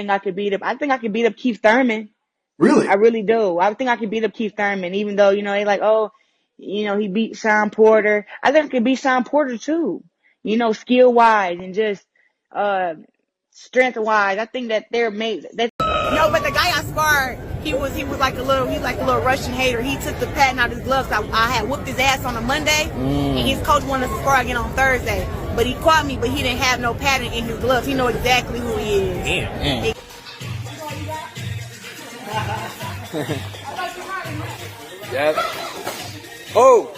think I could beat up. I think I could beat up Keith Thurman. Really? I really do. I think I could beat up Keith Thurman, even though, you know, they like, oh, you know, he beat Sean Porter. I think I could beat Sean Porter too. You know, skill wise and just strength wise. I think that they're made. No, but the guy I sparred, he was like a little Russian hater. He took the patent out of his gloves. I had whooped his ass on a Monday, and his coach wanted us to spar again on Thursday. But he caught me, but he didn't have no patent in his gloves. He know exactly who he is. Damn. Yep. Oh.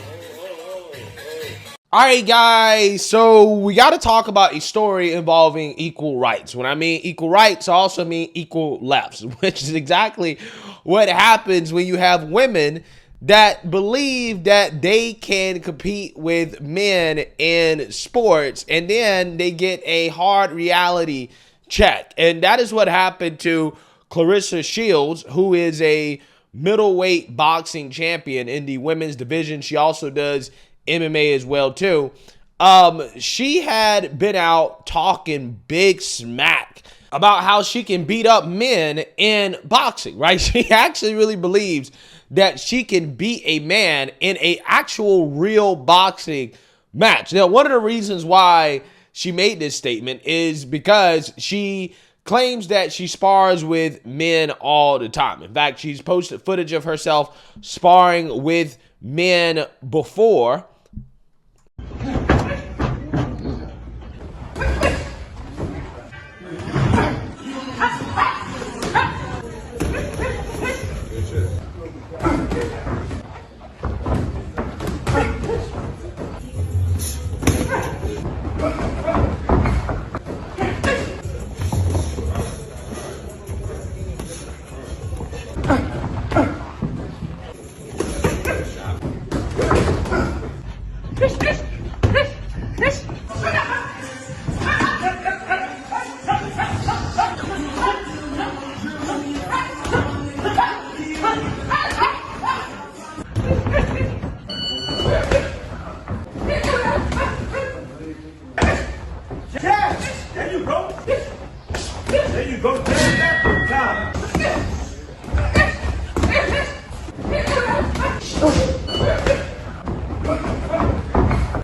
All right, guys, so we got to talk about a story involving equal rights. When I mean equal rights, I also mean equal lefts, which is exactly what happens when you have women that believe that they can compete with men in sports, and then they get a hard reality check. And that is what happened to Claressa Shields, who is a middleweight boxing champion in the women's division. She also does MMA as well too. She had been out talking big smack about how she can beat up men in boxing, right? She actually really believes that she can beat a man in a actual real boxing match. Now, one of the reasons why she made this statement is because she claims that she spars with men all the time. In fact, she's posted footage of herself sparring with men before.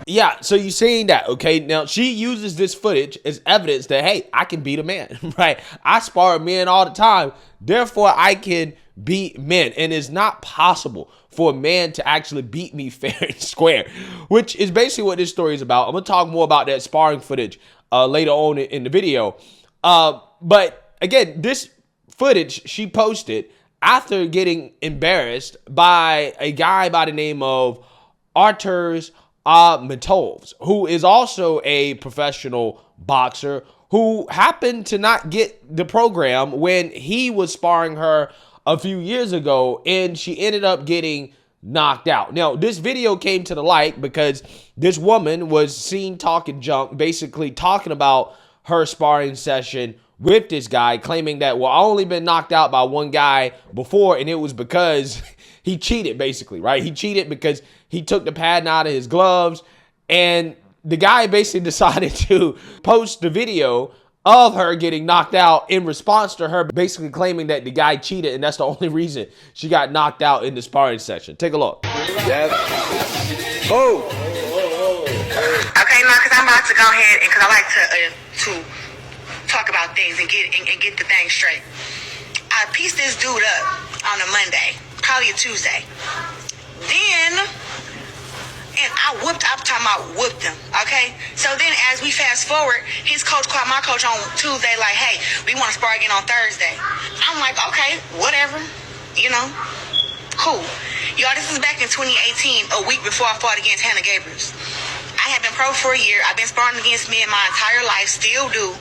Yeah, so you're saying that, okay? Now, she uses this footage as evidence that, hey, I can beat a man, right? I spar men all the time, therefore I can beat men. And it's not possible for a man to actually beat me fair and square, which is basically what this story is about. I'm going to talk more about that sparring footage later on in the video. But again, this footage she posted after getting embarrassed by a guy by the name of Arturs Ahmetovs, who is also a professional boxer who happened to not get the program when he was sparring her a few years ago, and she ended up getting knocked out. Now, this video came to the light because this woman was seen talking junk, basically talking about her sparring session with this guy, claiming that, well, I only been knocked out by one guy before, and it was because he cheated, basically, right? He cheated because he took the padding out of his gloves, and the guy basically decided to post the video of her getting knocked out in response to her basically claiming that the guy cheated, and that's the only reason she got knocked out in the sparring session. Take a look. Yep. Oh. Okay, now because I'm about to go ahead and because I like to talk about things and get the thing straight. I pieced this dude up on a Monday, probably a Tuesday. Then, and I whooped him, okay? So then as we fast forward, his coach called my coach on Tuesday like, hey, we want to spar again on Thursday. I'm like, okay, whatever, you know, cool. Y'all, this is back in 2018, a week before I fought against Hannah Gabriels. I have been pro for a year. I've been sparring against men my entire life, still do.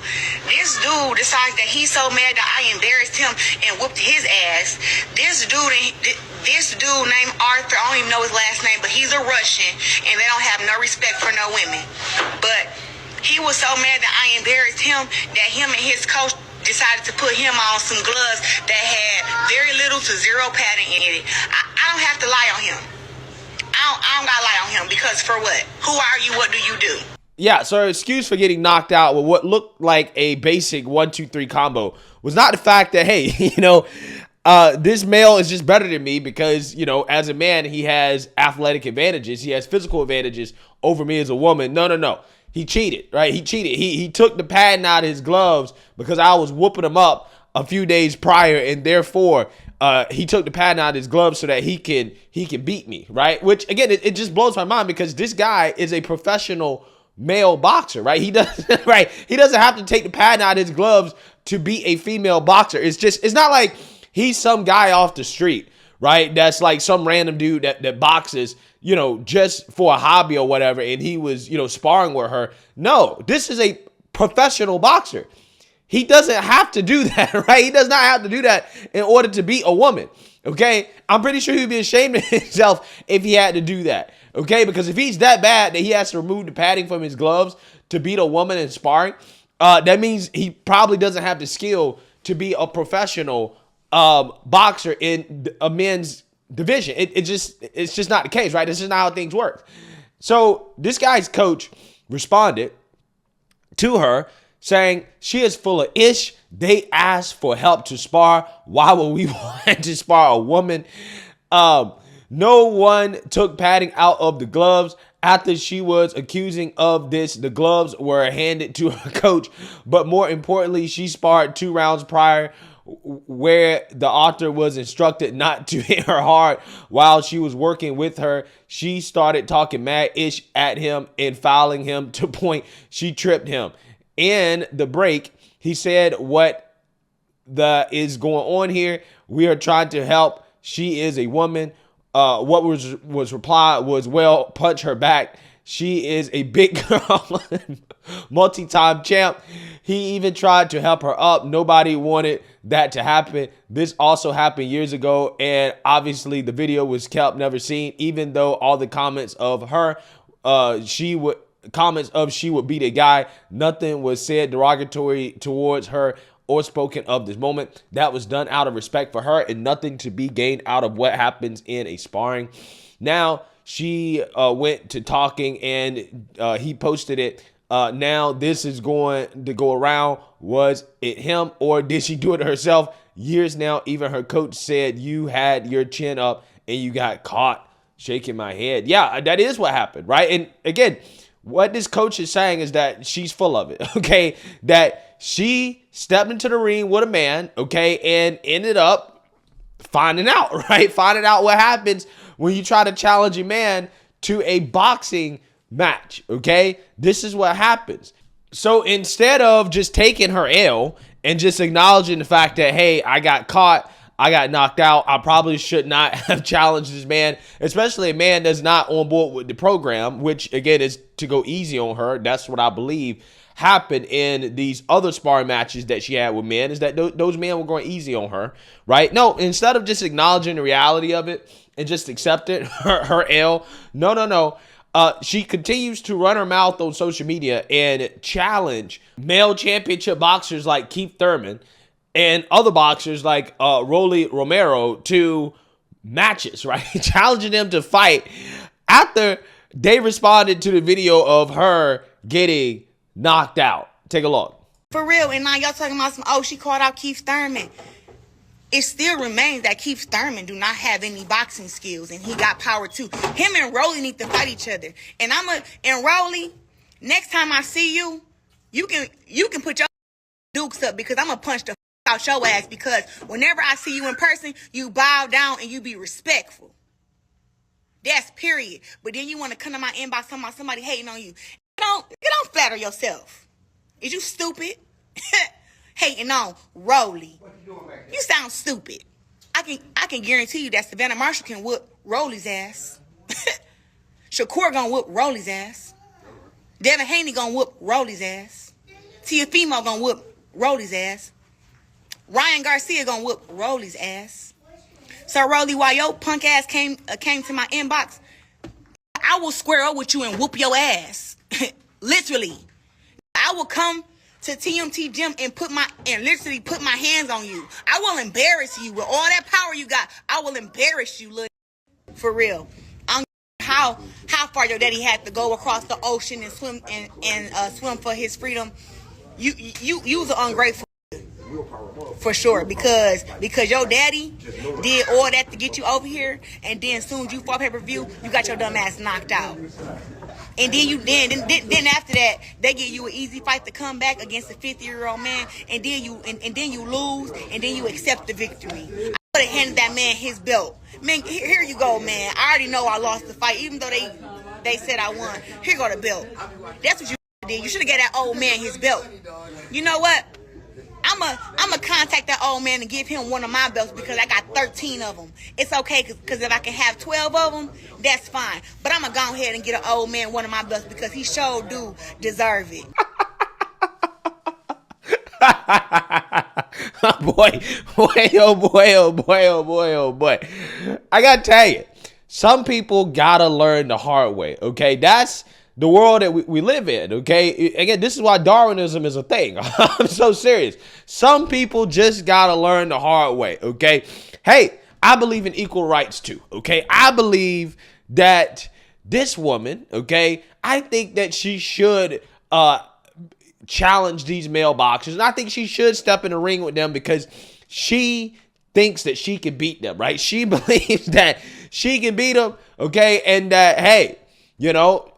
This dude decides that he's so mad that I embarrassed him and whooped his ass. This dude named Arthur, I don't even know his last name, but he's a Russian, and they don't have no respect for no women. But he was so mad that I embarrassed him that him and his coach decided to put him on some gloves that had very little to zero padding in it. I don't have to lie on him. I don't gotta lie on him because for what? Who are you? What do you do? Yeah, so her excuse for getting knocked out with what looked like a basic 1-2-3 combo was not the fact that, hey, this male is just better than me because, as a man, he has athletic advantages. He has physical advantages over me as a woman. No. He cheated, right? He cheated. He took the padding out of his gloves because I was whooping him up a few days prior, and therefore he took the padding out of his gloves so that he can beat me, right? Which, again, it just blows my mind because this guy is a professional male boxer, right? He doesn't have to take the padding out of his gloves to be a female boxer. It's not like he's some guy off the street, right? That's like some random dude that boxes, just for a hobby or whatever, and he was, sparring with her. No, this is a professional boxer. He doesn't have to do that, right? He does not have to do that in order to beat a woman, okay? I'm pretty sure he'd be ashamed of himself if he had to do that, okay? Because if he's that bad that he has to remove the padding from his gloves to beat a woman in sparring, that means he probably doesn't have the skill to be a professional boxer in a men's division. It's just not the case, right? This is not how things work. So this guy's coach responded to her saying she is full of ish. They asked for help to spar. Why would we want to spar a woman? No one took padding out of the gloves. After she was accusing of this, the gloves were handed to her coach. But more importantly, she sparred 2 rounds prior where the author was instructed not to hit her hard. While she was working with her, she started talking mad ish at him and fouling him to point she tripped him. In the break, he said, what is going on here? We are trying to help. She is a woman. What was replied was, well, punch her back. She is a big girl, multi-time champ. He even tried to help her up. Nobody wanted that to happen. This also happened years ago, and obviously the video was kept never seen, even though all the comments of her, she would beat a guy. Nothing was said derogatory towards her or spoken of this moment. That was done out of respect for her and nothing to be gained out of what happens in a sparring. Now she went to talking and he posted it. Now this is going to go around. Was it him or did she do it herself? Years now, even her coach said you had your chin up and you got caught. Shaking my head. Yeah, that is what happened, right? And again, what this coach is saying is that she's full of it, okay? That she stepped into the ring with a man, okay, and ended up finding out, right? Finding out what happens when you try to challenge a man to a boxing match, okay? This is what happens. So instead of just taking her L and just acknowledging the fact that, hey, I got caught, I got knocked out, I probably should not have challenged this man, especially a man that's not on board with the program, which, again, is to go easy on her. That's what I believe happened in these other sparring matches that she had with men, is that those men were going easy on her, right? No, instead of just acknowledging the reality of it and just accepting her L, no. She continues to run her mouth on social media and challenge male championship boxers like Keith Thurman and other boxers like Rolly Romero to matches, right? Challenging them to fight after they responded to the video of her getting knocked out. Take a look. For real, and now y'all talking about she called out Keith Thurman. It still remains that Keith Thurman do not have any boxing skills, and he got power too. Him and Rolly need to fight each other. And Rolly, next time I see you, you can put your dukes up because I'm gonna punch the out your ass, because whenever I see you in person, you bow down and you be respectful. That's period. But then you want to come to my inbox talking about somebody hating on you. You don't flatter yourself. Is you stupid? Hating on Rolly. You sound stupid. I can guarantee you that Savannah Marshall can whoop Rolly's ass. Shakur gonna whoop Rolly's ass. Devin Haney gonna whoop Rolly's ass. Tiafimo gonna whoop Rolly's ass. Ryan Garcia gonna whoop Rolly's ass. So Rolly, while your punk ass came to my inbox, I will square up with you and whoop your ass. Literally. I will come to TMT Gym and literally put my hands on you. I will embarrass you with all that power you got. I will embarrass you, little. For real. I don't how far your daddy had to go across the ocean and swim and swim for his freedom. You was ungrateful for sure, because your daddy did all that to get you over here, and then as soon as you fought pay-per-view, you got your dumb ass knocked out. And then after that, they give you an easy fight to come back against a 50-year-old man, and then you lose, and then you accept the victory. I would have handed that man his belt. Man, here you go, man. I already know I lost the fight, even though they said I won. Here go the belt. That's what you did. You should have gave that old man his belt. You know what? I'm a contact that old man and give him one of my belts, because I got 13 of them. It's okay, because if I can have 12 of them, that's fine. But I'm going to go ahead and get an old man one of my belts, because he sure do deserve it. boy, oh boy. I got to tell you, some people got to learn the hard way, okay? That's the world that we live in, okay? Again, this is why Darwinism is a thing. I'm so serious. Some people just gotta learn the hard way, okay? Hey, I believe in equal rights too, okay? I believe that this woman, okay, I think that she should challenge these male boxers, and I think she should step in the ring with them, because she thinks that she can beat them, right? She believes that she can beat them, okay? And that, hey, you know,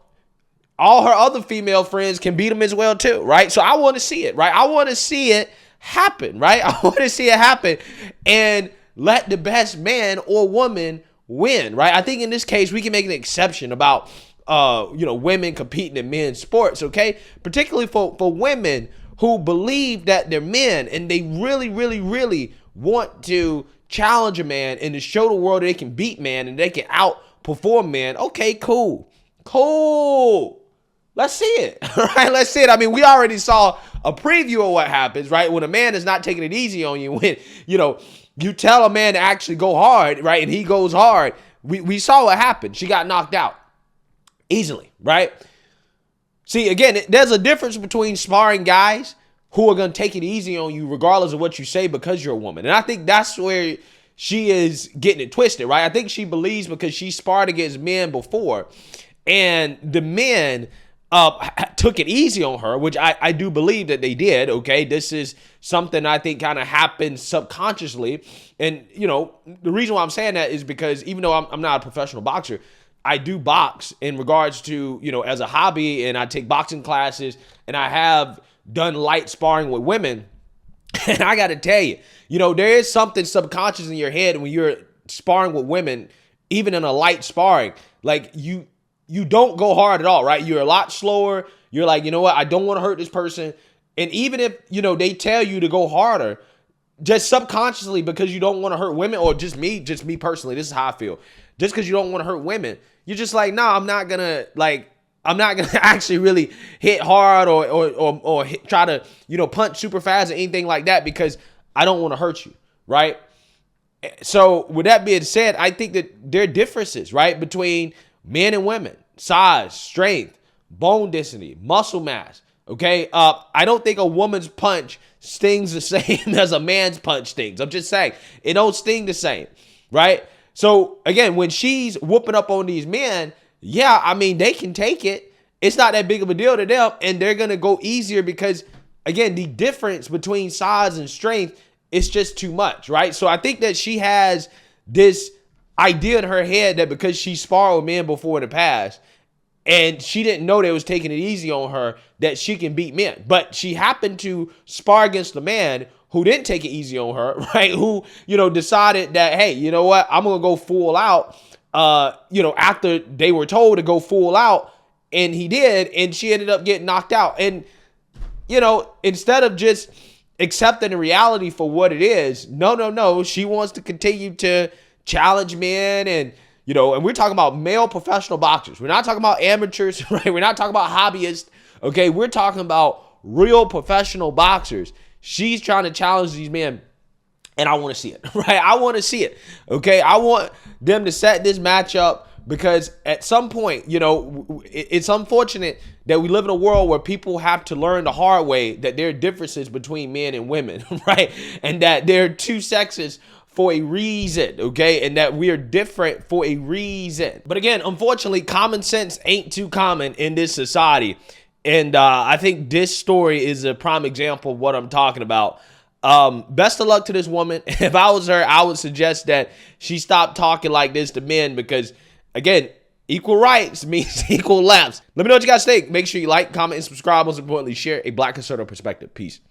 all her other female friends can beat them as well too, right? So I want to see it, right? I want to see it happen, right? I want to see it happen and let the best man or woman win, right? I think in this case, we can make an exception about, women competing in men's sports, okay? Particularly for women who believe that they're men and they really, really, really want to challenge a man and to show the world that they can beat man and they can outperform man. Okay, cool. Let's see it, right? Let's see it. I mean, we already saw a preview of what happens, right? When a man is not taking it easy on you, when, you tell a man to actually go hard, right? And he goes hard. We saw what happened. She got knocked out easily, right? See, again, there's a difference between sparring guys who are going to take it easy on you regardless of what you say because you're a woman. And I think that's where she is getting it twisted, right? I think she believes because she sparred against men before and the men took it easy on her, which I do believe that they did, okay? This is something I think kind of happened subconsciously. And, the reason why I'm saying that is because even though I'm not a professional boxer, I do box in regards to, as a hobby, and I take boxing classes, and I have done light sparring with women. And I got to tell you, there is something subconscious in your head when you're sparring with women, even in a light sparring, like you don't go hard at all, right? You're a lot slower. You're like, you know what? I don't want to hurt this person. And even if, they tell you to go harder, just subconsciously because you don't want to hurt women, or just me personally, this is how I feel. Just because you don't want to hurt women, you're just like, no, I'm not going to actually really hit hard or try to, punch super fast or anything like that because I don't want to hurt you, right? So with that being said, I think that there are differences, right, between men and women, size, strength, bone density, muscle mass. Okay. I don't think a woman's punch stings the same as a man's punch stings. I'm just saying it don't sting the same. Right. So again, when she's whooping up on these men, yeah, I mean, they can take it. It's not that big of a deal to them. And they're going to go easier because again, the difference between size and strength is just too much. Right. So I think that she has this idea in her head that because she sparred with men before in the past and she didn't know they was taking it easy on her, that she can beat men. But she happened to spar against a man who didn't take it easy on her, right? Who, decided that, hey, you know what? I'm going to go full out, after they were told to go full out, and he did, and she ended up getting knocked out. And, instead of just accepting the reality for what it is, no, she wants to continue to challenge men and we're talking about male professional boxers. We're not talking about amateurs, right? We're not talking about hobbyists, okay? We're talking about real professional boxers. She's trying to challenge these men, and I want to see it, right? I want to see it, okay? I want them to set this match up because at some point, it's unfortunate that we live in a world where people have to learn the hard way that there are differences between men and women, right? And that there are two sexes for a reason, okay? And that we are different for a reason. But again, unfortunately, common sense ain't too common in this society. And I think this story is a prime example of what I'm talking about. Best of luck to this woman. If I was her, I would suggest that she stop talking like this to men because, again, equal rights means equal laps. Let me know what you guys think. Make sure you like, comment, and subscribe. Most importantly, share a Black conservative perspective. Peace.